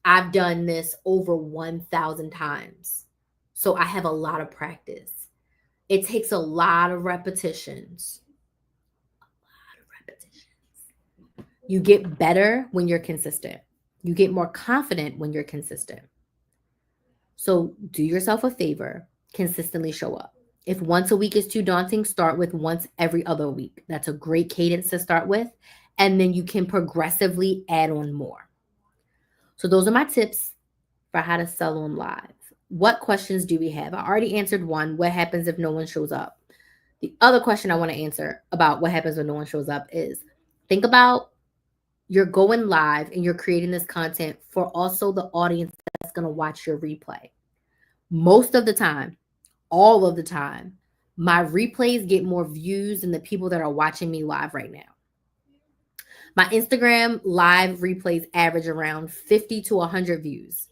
I've done this over 1,000 times. So I have a lot of practice. It takes a lot of repetitions. You get better when you're consistent. You get more confident when you're consistent. So do yourself a favor. Consistently show up. If once a week is too daunting, start with once every other week. That's a great cadence to start with. And then you can progressively add on more. So those are my tips for how to sell on live. What questions do we have? I already answered one. What happens if no one shows up? The other question I want to answer about what happens when no one shows up is think about you're going live and you're creating this content for also the audience that's going to watch your replay. Most of the time, all of the time, my replays get more views than the people that are watching me live right now. My Instagram live replays average around 50 to 100 views.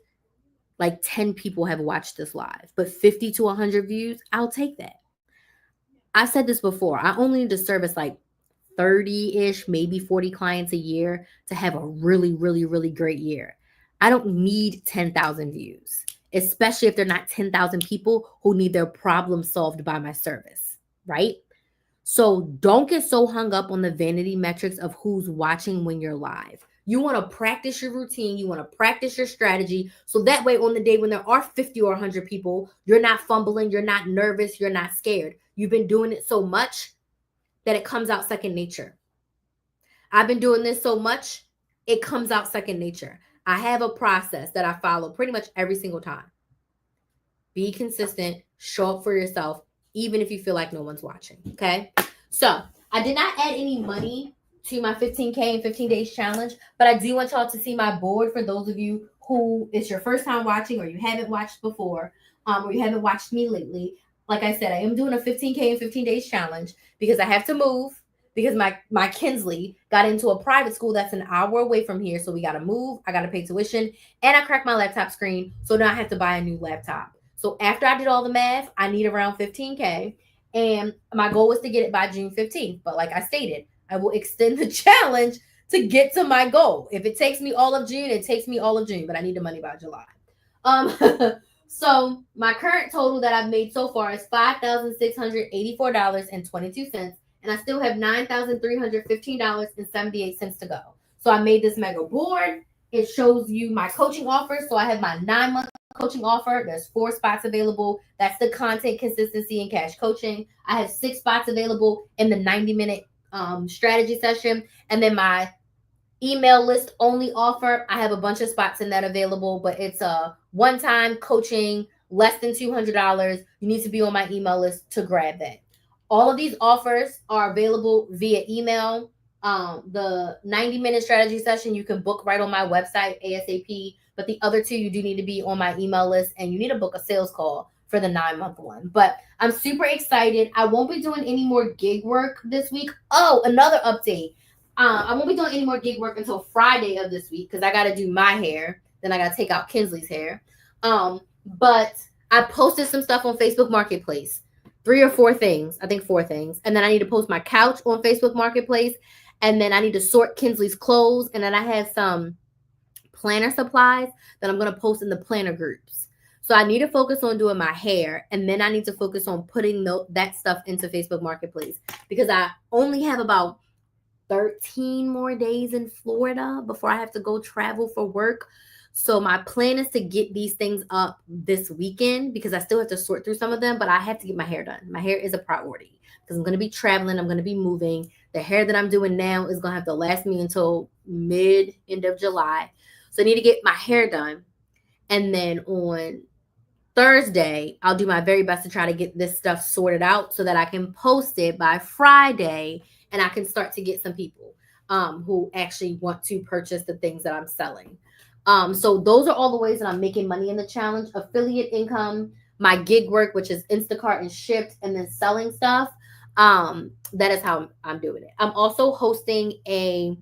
Like 10 people have watched this live, but 50 to 100 views, I'll take that. I said this before. I only need to service like 30-ish, maybe 40 clients a year to have a really, really, really great year. I don't need 10,000 views, especially if they're not 10,000 people who need their problem solved by my service, right? So don't get so hung up on the vanity metrics of who's watching when you're live. You want to practice your routine. You want to practice your strategy. So that way, on the day when there are 50 or 100 people, you're not fumbling, you're not nervous, you're not scared. You've been doing it so much that it comes out second nature. I've been doing this so much, it comes out second nature. I have a process that I follow pretty much every single time. Be consistent, show up for yourself, even if you feel like no one's watching, okay? So I did not add any money to my 15K and 15 days challenge, but I do want y'all to see my board for those of you who it's your first time watching or you haven't watched before, or you haven't watched me lately. Like I said, I am doing a 15K and 15 days challenge because I have to move because my Kinsley got into a private school that's an hour away from here. So we got to move. I got to pay tuition and I cracked my laptop screen. So now I have to buy a new laptop. So after I did all the math, I need around 15K. And my goal was to get it by June 15th. But like I stated, I will extend the challenge to get to my goal. If it takes me all of June, it takes me all of June. But I need the money by July. So my current total that I've made so far is $5,684.22. And I still have $9,315.78 to go. So I made this mega board. It shows you my coaching offers. So I have my 9-month coaching offer. There's 4 spots available. That's the content, consistency, and cash coaching. I have 6 spots available in the 90-minute strategy session. And then my email list only offer, I have a bunch of spots in that available, but it's a one-time coaching, less than $200. You need to be on my email list to grab that. All of these offers are available via email. The 90-minute strategy session, you can book right on my website, ASAP. But the other 2, you do need to be on my email list and you need to book a sales call for the 9-month one. But I'm super excited. I won't be doing any more gig work this week. Oh, another update. I won't be doing any more gig work until Friday of this week because I got to do my hair. Then I got to take out Kinsley's hair. But I posted some stuff on Facebook Marketplace. 3 or 4 things. I think 4 things. And then I need to post my couch on Facebook Marketplace. And then I need to sort Kinsley's clothes. And then I have some planner supplies that I'm going to post in the planner groups. So I need to focus on doing my hair. And then I need to focus on putting that stuff into Facebook Marketplace. Because I only have about 13 more days in Florida before I have to go travel for work. So my plan is to get these things up this weekend because I still have to sort through some of them, but I have to get my hair done. My hair is a priority because I'm going to be traveling. I'm going to be moving. The hair that I'm doing now is going to have to last me until end of July. So I need to get my hair done. And then on Thursday, I'll do my very best to try to get this stuff sorted out so that I can post it by Friday and I can start to get some people who actually want to purchase the things that I'm selling. So those are all the ways that I'm making money in the challenge. Affiliate income, my gig work, which is Instacart and Shipt, and then selling stuff. That is how I'm doing it. I'm also hosting a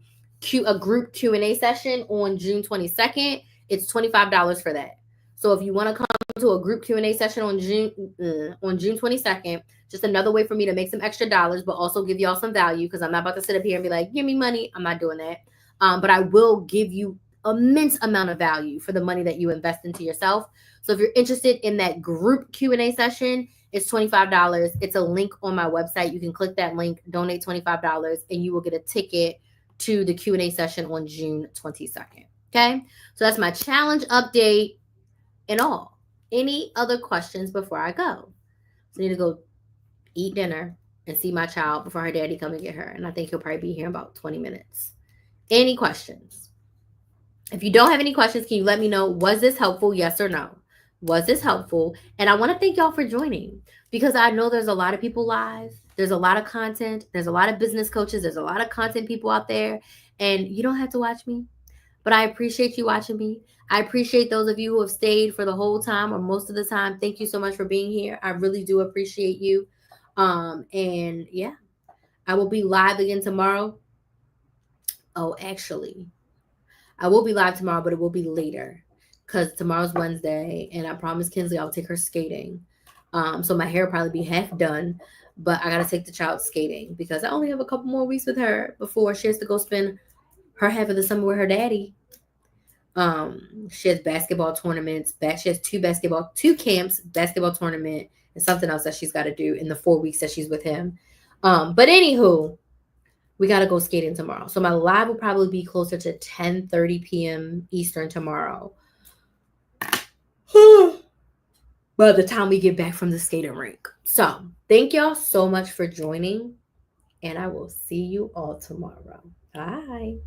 group Q&A session on June 22nd. It's $25 for that. So if you want to come to a group Q&A session on June 22nd, just another way for me to make some extra dollars, but also give y'all some value because I'm not about to sit up here and be like, give me money. I'm not doing that. But I will give you immense amount of value for the money that you invest into yourself. So if you're interested in that group Q&A session, it's $25. It's a link on my website. You can click that link, donate $25, and you will get a ticket to the Q&A session on June 22nd. Okay? So that's my challenge update and all. Any other questions before I go? So I need to go eat dinner and see my child before her daddy come and get her. And I think he'll probably be here in about 20 minutes. Any questions? If you don't have any questions, can you let me know, was this helpful? Yes or no? Was this helpful? And I want to thank y'all for joining. because I know there's a lot of people live. There's a lot of content. There's a lot of business coaches. There's a lot of content people out there. And you don't have to watch me, but I appreciate you watching me. I appreciate those of you who have stayed for the whole time or most of the time. Thank you so much for being here. I really do appreciate you. And yeah, I will be live again tomorrow. Oh, actually, I will be live tomorrow, but it will be later because tomorrow's Wednesday, and I promised Kinsley I'll take her skating. So my hair will probably be half done, but I gotta take the child skating because I only have a couple more weeks with her before she has to go spend her half of the summer with her daddy. She has basketball tournaments. She has two camps, basketball tournament, and something else that she's got to do in the 4 weeks that she's with him. But anywho, we got to go skating tomorrow. So my live will probably be closer to 10:30 p.m. Eastern tomorrow. By the time we get back from the skating rink. So thank y'all so much for joining, and I will see you all tomorrow. Bye.